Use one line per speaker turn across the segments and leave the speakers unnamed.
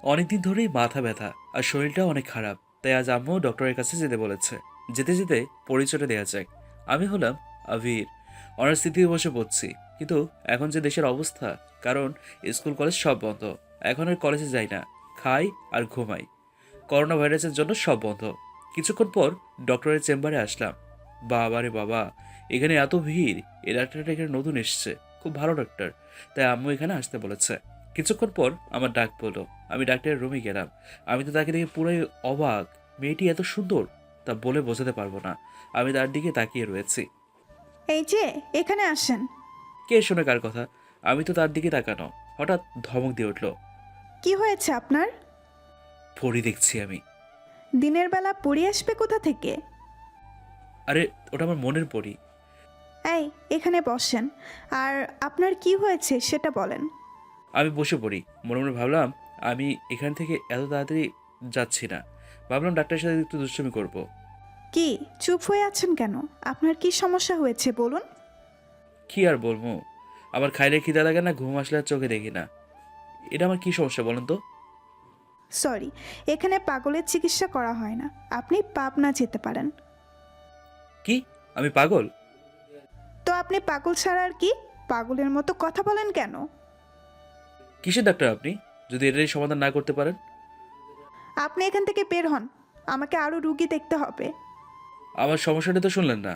অনেকদিন ধরেই মাথা ব্যথা আর শরীরটাও অনেক খারাপ, তাই আজ আম্মু ডক্টরের কাছে যেতে বলেছে। যেতে যেতে পরিচয়টা দেওয়া যাক। আমি হলাম আবির। অনার্স তৃতীয় বসে পড়ছি। কিন্তু এখন যে দেশের অবস্থা, কারণ স্কুল কলেজ সব বন্ধ। এখন আর কলেজে যাই না, খাই আর ঘুমাই। করোনা ভাইরাসের জন্য সব বন্ধ। কিছুক্ষণ পর ডক্টরের চেম্বারে আসলাম। বাবা রে বাবা, এখানে এত ভিড়! এই ডাক্তারটা এখানে নতুন এসছে, খুব ভালো ডাক্তার, তাই আম্মু এখানে আসতে বলেছে। কিছুক্ষণ পর আমার ডাক পড়লো। আমি ডাক্তারের রুমে গেলাম। আমি তো তাকে দেখে পুরোই অবাক। মেয়েটি এত সুন্দর তা বলে বোঝাতে পারবো না। আমি তার দিকে তাকিয়ে রয়েছি।
এই যে, এখানে আসেন।
কে শোনে কার কথা? আমি তো তার দিকে তাকানো। হঠাৎ ধমক দিয়ে উঠলো।
কি হয়েছে আপনার?
পড়ি দেখছি আমি।
দিনের বেলা পড়ি আসবে কোথা থেকে?
আরে, ওটা আমার মনের পড়ি।
এই, এখানে বসেন। আর আপনার কি হয়েছে সেটা বলেন।
আমি বসে পড়ি। মনে মনে ভাবলাম আমি এখান থেকে এত তাড়াতাড়ি যাচ্ছি না। ভাবলাম ডাক্তারের সাথে একটু দুষ্টুমি করব।
কি চুপ হয়ে আছেন কেন? আপনার কি সমস্যা হয়েছে বলুন।
কি আর বলবো, আমার খাইলে খিদা লাগে না, ঘুম আসলে আর চোখে দেখি না। এটা আমার কি সমস্যা বলেন তো?
সরি, এখানে পাগলের চিকিৎসা করা হয় না। আপনি পাবনা যেতে পারেন।
কি? আমি পাগল?
তো আপনি পাগল ছাড়া আর কি? পাগলের মতো কথা বলেন কেন?
কিসের ডাক্তার আপনি, যদি এটারই সমাধান না করতে পারেন?
আপনি এখান থেকে বের হন। আমাকে আরও রুগী দেখতে হবে।
আমার সমস্যাটা তো শুনলেন না।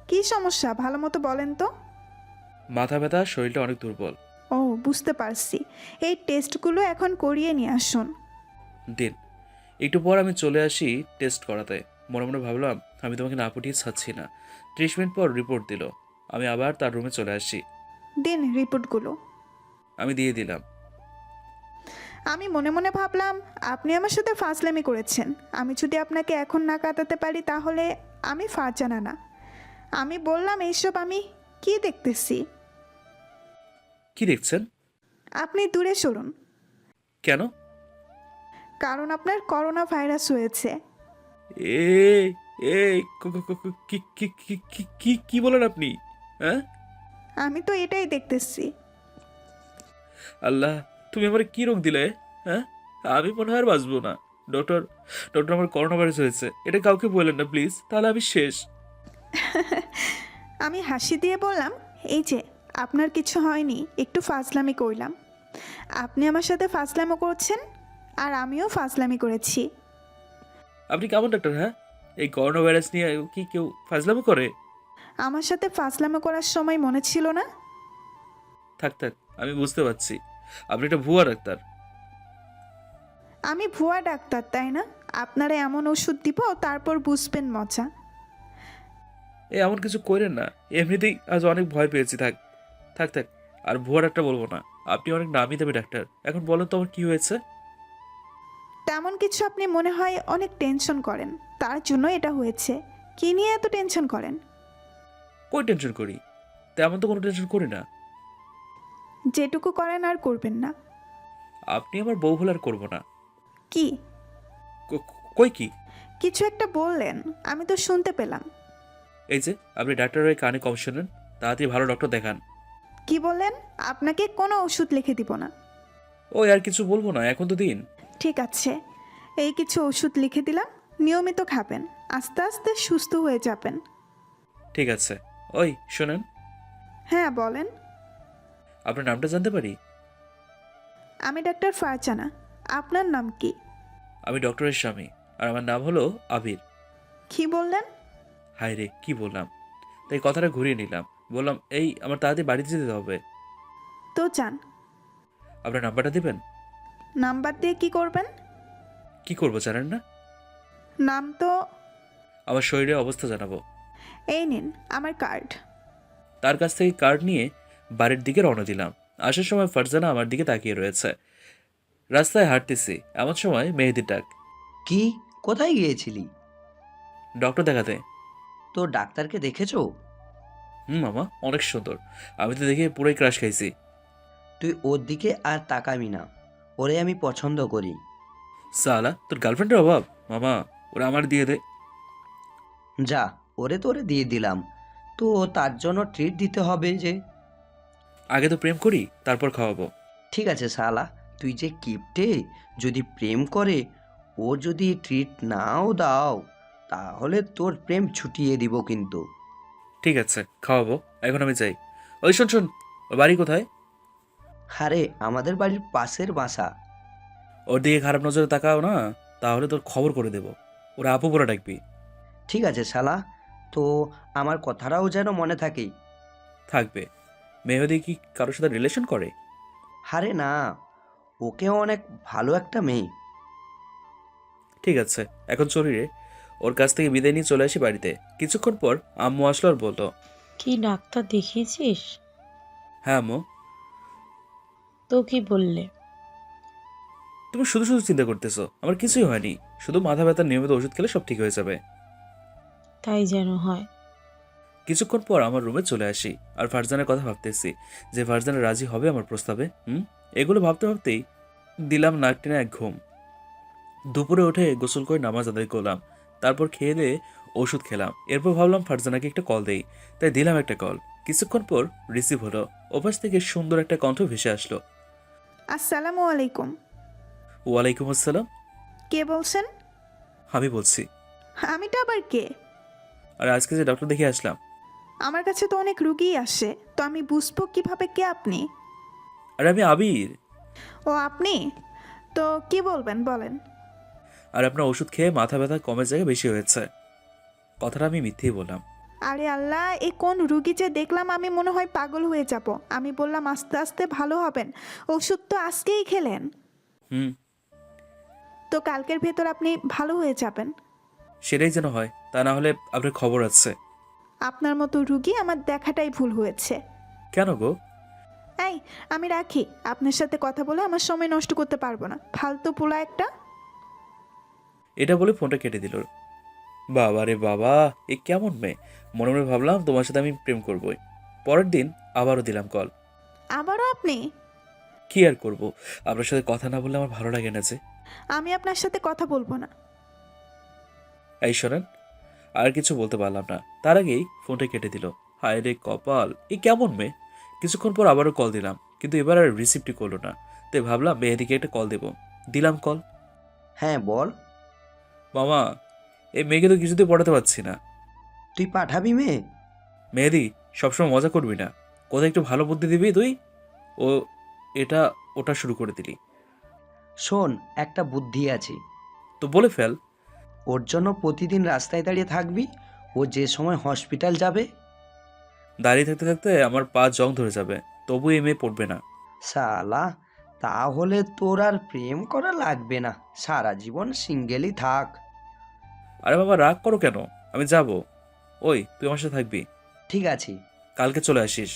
কি সমস্যা ভালো মতো বলেন তো।
মাথা ব্যথা, শরীরটা অনেক দুর্বল।
ও, বুঝতে পারছি। এই টেস্টগুলো এখন করিয়ে নিয়ে আসুন।
দিন। একটু পর আমি চলে আসি টেস্ট করাতে। মনে মনে ভাবলাম আমি তোমাকে না পাঠিয়ে ছাড়ছি না। 30 মিনিট পর রিপোর্ট দিল। আমি আবার তার রুমে চলে আসি।
দিন রিপোর্টগুলো।
আমি দিয়ে দিলাম।
আমি মনে মনে ভাবলাম, আপনি আমার সাথে ফাজলামি করেছেন। আমি যদি আপনাকে এখন না কাটাতে পারি তাহলে আমি ফারজানা না। আমি বললাম এইসব আমি কি দেখতেছি।
কি দেখছেন?
আপনি দূরে সরুন।
কেন?
কারণ আপনার করোনা ভাইরাস হয়েছে।
এই এই কি কি কি কি কি কি বলেন আপনি? হ্যাঁ?
আমি তো এটাই দেখতেছি।
আল্লাহ, তুমি আমার কি রোগ দিলে? হ্যাঁ, আমি মনে হয় আর বাঁচবো না। ডক্টর, ডক্টর, আমার করোনা ভাইরাস হয়েছে, এটা কাউকে বললেন না প্লিজ, তাহলে আমি শেষ।
আমি হাসি দিয়ে বললাম, এই যে, আপনার কিছু হয়নি, একটু ফাজলামি করলাম। আপনি আমার সাথে ফাজলামো করছেন, আর আমিও ফাজলামি করেছি।
আপনি কেমন ডাক্তার? হ্যাঁ, এই করোনা ভাইরাস নিয়ে কি কেউ ফাজলামো করে?
আমার সাথে ফাজলামো করার সময় মনে ছিল না?
থাক থাক, আমি বুঝতে পারছি আপনি একটা ভুয়া ডাক্তার।
আমি ভুয়া ডাক্তার তাই না? আপনারা এমন ওষুধ দিব তারপর বুঝবেন মজা।
এমন কিছু করেন না। এমনিতেই আজ অনেক ভয় পেয়েছি। থাক থাক থাক, আর ভুয়া ডাক্তার বলবো না। আপনি অনেক নামি দামি ডাক্তার। এখন বলেন তো আমার কি হয়েছে?
তেমন কিছু আপনি মনে হয় অনেক টেনশন করেন, তার জন্য এটা হয়েছে। কি নিয়ে এত টেনশন করেন?
কই টেনশন করি? তেমন তো কোনো টেনশন করি না।
যেটুকু করেন আর করবেন না।
আপনি আমার বউ হলে আর করবো না।
কি?
কই কি?
কিছু একটা বললেন, আমি তো শুনতে পেলাম।
এই যে, আপনি ডাক্তারের হয়ে কানে কম শোনেন, তাড়াতাড়ি ভালো ডক্টর দেখান।
কি বললেন? আপনাকে কোনো ওষুধ লিখে দিব না।
ওই আর কিছু বলবো না, এখন তো দিন।
ঠিক আছে, এই কিছু ওষুধ লিখে দিলাম। নিয়মিত খাবেন, আস্তে আস্তে সুস্থ হয়ে যাবেন।
ঠিক আছে। ওই শোনেন,
হ্যাঁ বলেন।
আপনার নামটা জানতে পারি?
আমি ডাক্তার ফারজানা। আপনার নাম কি?
আমি ডক্টরের স্বামী, আর আমার নাম হলো আবির।
কি বললেন?
হায় রে, কি বললাম! তাই কথাটা ঘুরিয়ে নিলাম। বললাম এই আমার তাড়াতাড়ি বাড়িতে যেতে হবে।
তো যান।
আপনার নাম্বারটা দিবেন?
নাম্বার দিয়ে কি করবেন?
কি করবো জানেন না?
নাম তো।
আমার শরীরের অবস্থা জানাবো।
এই নিন আমার কার্ড।
তার কাছ থেকে কার্ড নিয়ে বাড়ির দিকে রওনা দিলাম। আসার সময় ফারজানা আমার দিকে তাকিয়ে রয়েছে। রাস্তায় হাঁটতেছি, এমন সময় মেহেদির ডাক।
কি? কোথায় গিয়েছিলি?
ডক্টর দেখাতে।
তো ডাক্তারকে দেখেছো?
হুম মামা, অনেক সুন্দর। আমি তো দেখে পুরোই ক্রাশ খাইছি।
তুই ওর দিকে আর তাকাবি না। ওরে আমি পছন্দ করি।
সালা, তোর গার্লফ্রেন্ডের অভাব? মামা, ওরা আমার দিয়ে দে।
যা, ওরে তোরে দিয়ে দিলাম। তো তার জন্য ট্রিট দিতে হবে যে।
আগে তো প্রেম করি, তারপর খাওয়াবো।
ঠিক আছে শালা, তুই যে কিপ্টে, যদি প্রেম করে ও যদি ট্রিট নাও দাও তাহলে তোর প্রেম ছুটিয়ে দিব কিন্তু।
ঠিক আছে, খাওয়াবো। এখন আমি যাই। ওই শোন শোন, ওর বাড়ি কোথায়?
আরে আমাদের বাড়ির পাশের বাসা।
ওর দিকে খারাপ নজরে তাকাও না, তাহলে তোর খবর করে দেবো। ওরা আপু বলে ডাকবি।
ঠিক আছে শালা, তো আমার কথাটাও যেন মনে থাকে।
থাকবে। মেহেদি কি কারোর সাথে রিলেশন করে?
আরে না, ওকেও অনেক ভালো একটা মেয়ে।
ঠিক আছে, এখন চলি রে। ওর কাছ থেকে বিদায় নিয়ে চলে আসি বাড়িতে। কিছুক্ষণ পর আম্মু আসলো আর বললো,
কি ডাক্তার দেখিয়েছিস?
হ্যাঁ আম্মু।
তো কি বললে?
তুমি শুধু শুধু চিন্তা করতেছো, আমার কিছুই হয়নি। শুধু মাথা ব্যথার নিয়মিত ওষুধ খেলে সব ঠিক হয়ে যাবে।
তাই যেন হয়।
কিছুক্ষণ পর আমার রুমে চলে আসি আর ফারজানের কথা ভাবতেছি যে ফারজানা রাজি হবে আমার প্রস্তাবে। এগুলো ভাবতে ভাবতেই দিলাম নাক টেনে এক ঘুম। দুপুরে উঠে গোসল করে নামাজ আদায় করলাম, তারপর খেয়ে দিয়ে ওষুধ খেলাম। এরপর ভাবলাম ফারজানাকে একটা কল দেই, তাই দিলাম একটা কল। কিছুক্ষণ পর রিসিভ হলো। ওপাশ থেকে সুন্দর একটা কণ্ঠ ভেসে আসলো।
আসসালামু আলাইকুম।
ওয়ালাইকুম আসসালাম।
কে বলছেন?
আমি বলছি।
আমিটা আবার কে?
আর আজকে যে ডক্টর দেখে আসলাম।
আমার কাছে তো অনেক রুগীই আসে, তো আমি বুঝবো কিভাবে কে আপনি?
আর আমি আবির।
ও আপনি? তো কি বলবেন বলেন।
আর আপনার ওষুধ খেয়ে মাথা ব্যথা কমের জায়গায় বেশি হয়েছে। কথাটা আমি মিথ্যেই বললাম।
আরে আল্লাহ, এ কোন রুগী যে দেখলাম, আমি মনে হয় পাগল হয়ে যাব। আমি বললাম আস্তে আস্তে ভালো হবেন, ওষুধ তো আজকেই খেলেন।
হুম।
তো কালকের ভেতর আপনি ভালো হয়ে যাবেন।
সেটাই যেন হয়, তা না হলে আপনার খবর আছে।
আপনার মতো রুগী আমার দেখাটাই ভুল হয়েছে।
কেন গো?
এই, আমি রাখি। আপনার সাথে কথা বলে আমার সময় নষ্ট করতে পারবো না, ফালতু পোলা একটা।
এটা বলে ফোনটা কেটে দিল। বাবা রে বাবা, এ কেমন মেয়ে! মনে মনে ভাবলাম তোমার সাথে আমি প্রেম করবই। পরের দিন আবারও দিলাম কল।
আবারও আপনি?
কি আর করব, আপনার সাথে কথা না বললে আমার ভালো লাগে না যে।
আমি আপনার সাথে কথা বলবো না।
এই শোনেন, আর কিছু বলতে পারলাম না, তার আগেই ফোনটা কেটে দিল। হায় রে কপাল, এ কেমন মেয়ে! কিছুক্ষণ পর আবারও কল দিলাম, কিন্তু এবার আর রিসিভটি করলো না। তাই ভাবলাম মেহেদিকে একটা কল দেব। দিলাম কল।
হ্যাঁ বল।
মামা, এই মেয়েকে তো কিছুতেই পড়াতে পারছি না।
তুই পাঠাবি মেয়ে?
মেহেদি, সবসময় মজা করবি না। কোথায় একটু ভালো বুদ্ধি দিবি তুই? ও এটা ওটা শুরু করে দিলি।
শোন, একটা বুদ্ধি আছে।
তো বলে ফেল।
ওর জন্য প্রতিদিন রাস্তায় দাঁড়িয়ে থাকবি, ও যে সময় হসপিটাল যাবে।
দাঁড়িয়ে থাকতে থাকতে আমার পা জং ধরে যাবে, তবু এই মেয়ে পড়বে না।
শালা, তাহলে তোর আর প্রেম করা লাগবে না, সারা জীবন সিঙ্গেলই থাক।
আরে বাবা, রাগ করো কেন? আমি যাব। ওই, তুই আমার সাথে থাকবি।
ঠিক আছে।
কালকে চলে আসিস।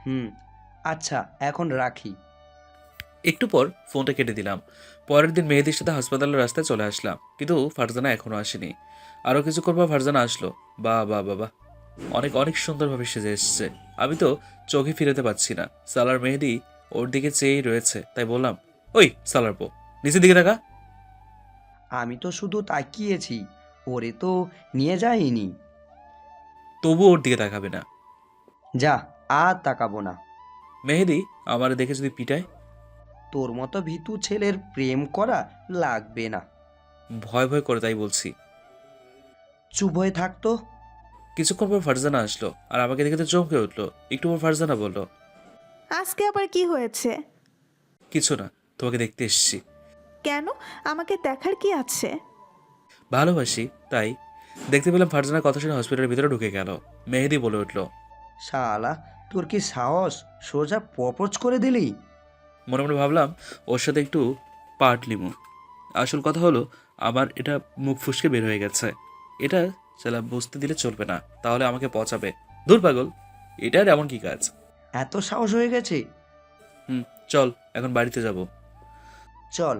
হুম, আচ্ছা এখন রাখি।
একটু পর ফোনটা কেটে দিলাম। পরের দিন মেহেদির সাথে হাসপাতালের রাস্তায় চলে আসলাম, কিন্তু ফারজানা এখনো আসেনি। আরও কিছুক্ষণ পর ফারজানা আসলো। বাবা বাবা, অনেক অনেক সুন্দরভাবে সেজে এসছে। আমি তো চোখে ফিরাতে পারছি না। সালার মেহেদি ওর দিকে চেয়েই রয়েছে, তাই বললাম, ওই সালার পো, নিচের দিকে দেখা।
আমি তো শুধু তাকিয়েছি, ওরে তো নিয়ে যাইনি।
তবু ওর দিকে তাকাবে না।
যা, আর তাকাবো না।
মেহেদি আমার দেখে যদি পিটায়?
তোর মতো ভীতু ছেলের প্রেম করা লাগবে না।
ভয় ভয় করে, তাই বলছি।
চুপ হয়ে থাকতো।
কিছুক্ষণ পর ফারজানা আসলো আর আমাকে দেখে তো চমকে উঠলো। একটু পর ফারজানা বলল,
আজকে আবার কি হয়েছে?
কিছু না, তোমাকে দেখতে এসেছি।
কেন? আমাকে দেখার কি আছে?
ভালোবাসি তাই। দেখতে পেলাম ফারজানার কথা শুনে হসপিটালের ভিতরে ঢুকে গেল। মেহেদি বলে উঠলো,
শালা, তোর কি সাহস, সোজা প্রপোজ করে দিলি?
মনে মনে ভাবলাম ওর সাথে একটু পার্ট লিমু। আসল কথা হলো, আমার এটা মুখ ফুসকে বের হয়ে গেছে। এটা চালা বুঝতে দিলে চলবে না, তাহলে আমাকে পচাবে। দূর পাগল, এটার এমন কি কাজ?
এত সাহস হয়ে গেছে?
হুম, চল এখন বাড়িতে যাব।
চল।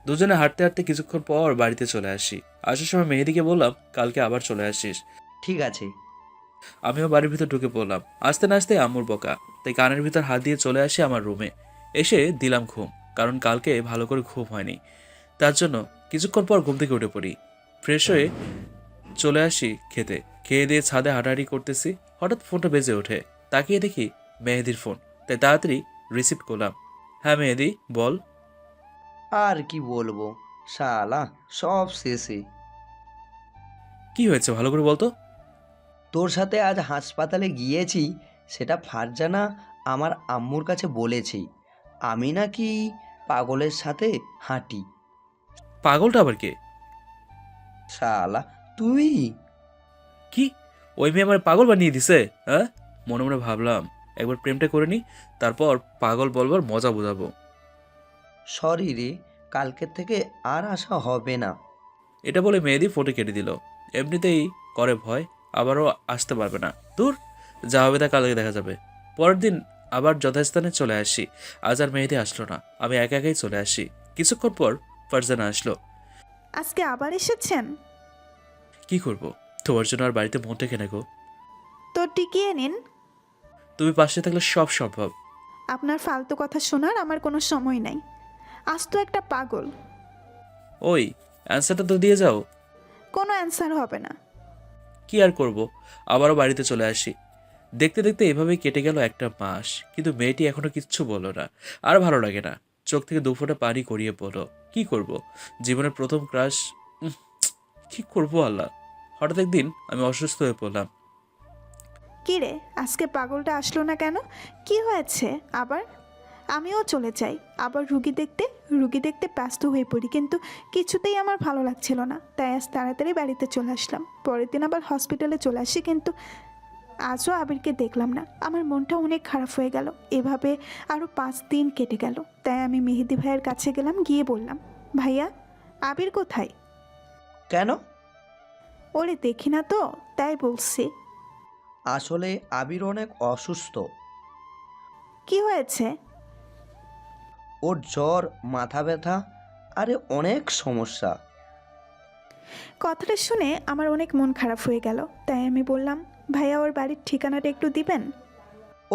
দুজনে হাঁটতে হাঁটতে কিছুক্ষণ পর বাড়িতে চলে আসি। আসার সময় মেহেদিকে বললাম, কালকে আবার চলে আসিস।
ঠিক আছে।
আমিও বাড়ির ভিতর ঢুকে পড়লাম। আসতে না আসতে আম্মুর বকা, তাই কানের ভিতর হাত দিয়ে চলে আসি আমার রুমে। এসে দিলাম ঘুম, কারণ কালকে ভালো করে ঘুম হয়নি। তার জন্য কিছুক্ষণ পর ঘুম থেকে উঠে পড়ি। ফ্রেশ হয়ে চলে আসি খেতে। খেয়ে দিয়ে ছাদে হাঁটাহাঁটি করতেছি, হঠাৎ ফোনটা বেজে ওঠে। তাকিয়ে দেখি মেহেদির ফোন, তাই তাড়াতাড়ি রিসিভ করলাম। হ্যাঁ মেহেদি, বল।
আর কি বলবো, শালা সব শেষে।
কি হয়েছে ভালো করে বলতো।
তোর সাথে আজ হাসপাতালে গিয়েছি, সেটা ফারজানা আমার আম্মুর কাছে বলেছি আমি নাকি পাগলের সাথে হাঁটি।
পাগলটা আবার কে?
শালা তুই।
কি? ওই মেয়ে আমার পাগল বানিয়ে দিছে? হ্যাঁ, মনে মনে ভাবলাম একবার প্রেমটা করে নি, তারপর পাগল বলবার মজা বোঝাবো।
সরি রে, কালকের থেকে আর আসা হবে না।
এটা বলে মেহেদি ফোটে কেটে দিল। এমনিতেই করে ভয়, আবারও আসতে পারবে না। দূর, যা হবে তা কালকে দেখা যাবে। পরের দিন আবার যথাস্থানে চলে আসি। আজ আর মেহেদি আসলো না, আমি একা একাই চলে আসি। কিছুক্ষণ পর ফারজানা আসলো।
আজকে আবার এসেছেন?
কি করব, তোমার জন্য আর বাড়িতে মন টেকে না গো।
তো টিকিয়ে নিন।
তুমি পাশে থাকলে সব সম্ভব।
আপনার ফালতু কথা শোনার আমার কোনো সময় নাই। আজ তো একটা পাগল।
ওই, অ্যান্সারটা তো দিয়ে যাও।
কোনো অ্যান্সার হবে না।
কি আর করব, আবারও বাড়িতে চলে আসি। দেখতে দেখতে এভাবেই কেটে গেল একটা মাস, কিন্তু মেয়েটি এখনো কিচ্ছু বলল না। আর ভালো লাগে না, চোখ থেকে দুফোঁটা পানি গড়িয়ে পড়লো। কি করব, জীবনের প্রথম ক্রাশ। কি করব আল্লাহ। হঠাৎ একদিন আমি অসুস্থ হয়ে পড়লাম।
কি রে, আজকে পাগলটা আসলো না কেন? কি হয়েছে আবার? আমিও চলে যাই আবার রুগী দেখতে ব্যস্ত হয়ে পড়ি, কিন্তু কিছুতেই আমার ভালো লাগছিল না, তাই আজ তাড়াতাড়ি বাড়িতে চলে আসলাম। পরের দিন আবার হসপিটালে চলে আসি, কিন্তু আজও আবিরকে দেখলাম না। আমার মনটা অনেক খারাপ হয়ে গেল। এভাবে আরও 5 দিন কেটে গেল। তাই আমি মেহেদি ভাইয়ের কাছে গেলাম, গিয়ে বললাম, ভাইয়া, আবির কোথায়?
কেন?
ওরে দেখি না তো, তাই বলছি।
আসলে আবির অনেক অসুস্থ।
কি হয়েছে?
ওর জ্বর, মাথা ব্যথা, আরে অনেক সমস্যা।
কথাটা শুনে আমার অনেক মন খারাপ হয়ে গেল। তাই আমি বললাম, ভাইয়া ওর বাড়ির ঠিকানাটা একটু দিবেন?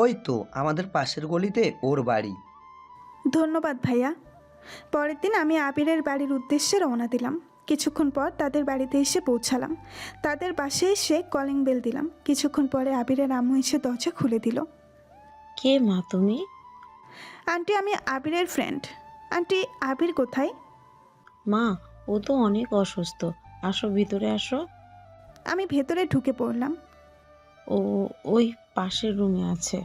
ওই তো আমাদের পাশের গলিতে ওর বাড়ি।
ধন্যবাদ ভাইয়া। পরের দিন আমি আবিরের বাড়ির উদ্দেশ্যে রওনা দিলাম। কিছুক্ষণ পর তাদের বাড়িতে এসে পৌঁছালাম। তাদের বাসায় এসে কলিং বেল দিলাম। কিছুক্ষণ পরে আবিরের আম্মু এসে দরজা খুলে দিল।
কে মা তুমি?
আন্টি, আমি আবিরের ফ্রেন্ড। আন্টি, আবির কোথায়?
মা, ও তো অনেক অসুস্থ। আসো ভিতরে আসো।
আমি ভেতরে ঢুকে পড়লাম।
ও ওই পাশের রুমে আছে।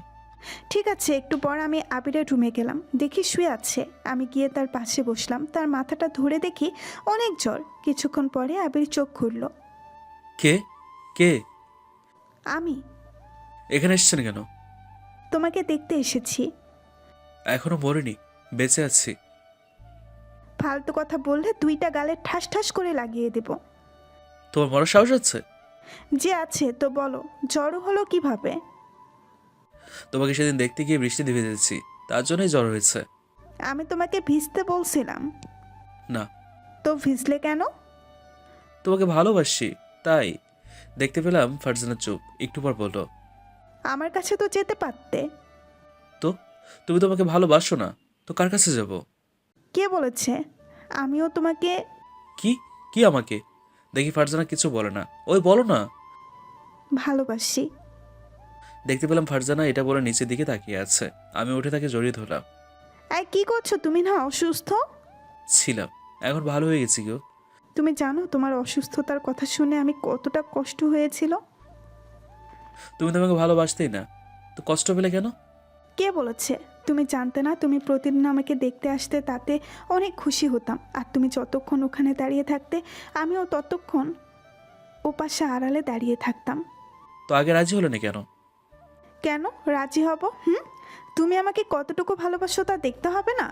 ঠিক আছে, একটু পর আমি আবিরের রুমে গেলাম, দেখি শুয়ে আছে। আমি গিয়ে তার পাশে বসলাম। তার মাথাটা ধরে দেখি অনেক জ্বর। কিছুক্ষণ পরে আবির চোখ খুলল।
কে? কে?
আমি।
এখানে এসেছেন কেন?
তোমাকে দেখতে এসেছি।
এখনো মরিনি, বেঁচে আছি।
ফালতু কথা বললে 2টা গালে ঠাস ঠাস করে লাগিয়ে দেব।
তোমার মরার সাহস আছে?
যে আছে তো বলো, জ্বর হলো কিভাবে?
তোমাকে সেদিন দেখতে গিয়ে বৃষ্টিতে ভিজেছি, তার জন্যই জ্বর হয়েছে।
আমি তোমাকে ভিজতে বলছিলাম?
না,
তো ভিজলে কেন?
তোমাকে ভালোবাসি তাই। দেখতে পেলাম ফারজানা চুপ, একটু পর বলল,
আমার কাছে তো যেতে পারতে।
তো তুমি তোমাকে ভালোবাসো না তো কার কাছে যাব?
কে বলেছে? আমিও তোমাকে
কি? কি আমাকে? দেখি ফারজানা কিছু বলে না। ওই বলো না।
ভালোবাসি।
দেখতে পেলাম ফারজানা এটা বলে নিচের দিকে তাকিয়ে আছে। আমি উঠে তাকে জড়িয়ে ধরলাম।
এই কি করছো তুমি? না অসুস্থ?
ছিলাম, এখন ভালো হয়ে গেছি গো।
তুমি জানো তোমার অসুস্থতার কথা শুনে আমি কতটা কষ্ট হয়েছিল?
তুমি তো আমাকে ভালোবাসতেই না, তো কষ্ট পেলে কেন?
কে বলেছে? তুমি জানতে না, তুমি প্রতিদিন আমাকে দেখতে আসতে, তাতে অনেক খুশি হতাম। আর তুমি যতক্ষণ ওখানে দাঁড়িয়ে থাকতে, আমিও ততক্ষণ ওপাশে আড়ালে দাঁড়িয়ে থাকতাম।
তো আগে রাজি হলো না কেন?
কেন রাজি হব? তুমি আমাকে কতটুকু ভালোবাসো তা দেখতে হবে না?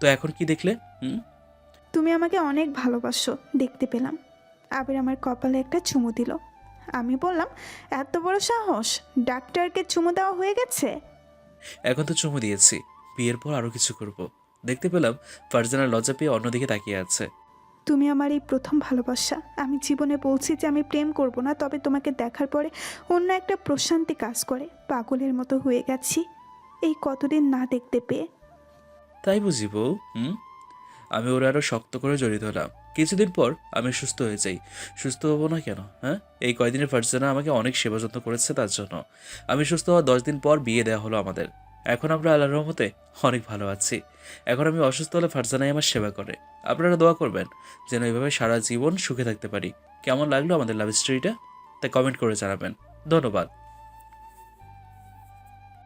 তো এখন কি দেখলে?
তুমি আমাকে অনেক ভালোবাসো দেখতে পেলাম। আবির আমার কপালে একটা চুমু দিল। আমি বললাম, এত বড় সাহস? ডাক্তারকে চুমু দেওয়া হয়ে গেছে?
এখন তো চুমু দিয়েছি, বিয়ের পর আরো কিছু করব। দেখতে পেলাম ফারজানা লজ্জা পেয়ে অন্যদিকে তাকিয়ে আছে।
তুমি আমার এই প্রথম ভালোবাসা। আমি জীবনে বলছি যে আমি প্রেম করব না, তবে তোমাকে দেখার পরে অন্য একটা প্রশান্তি কাজ করে। পাগলের মতো হয়ে গেছি এই কতদিন না দেখতে পেয়ে।
তাই বুঝি বউ? আমি ওরা আরো শক্ত করে জড়িয়ে ধরলাম। কিছুদিন পর আমি সুস্থ হয়ে যাই। সুস্থ হবো না কেন? হ্যাঁ, এই কয়দিনের ফারজানা আমাকে অনেক সেবা যত্ন করেছে, তার জন্য। আমি সুস্থ হওয়ার 10 দিন পর বিয়ে দেওয়া হলো আমাদের। এখন আমরা আল্লাহর রহমতে অনেক ভালো আছি। এখন আমি অসুস্থ হলে ফারজানাই আমার সেবা করে। আপনারা দোয়া করবেন যেন এইভাবে সারা জীবন সুখে থাকতে পারি। কেমন লাগলো আমাদের লাভ স্টোরিটা তা কমেন্ট করে জানাবেন। ধন্যবাদ।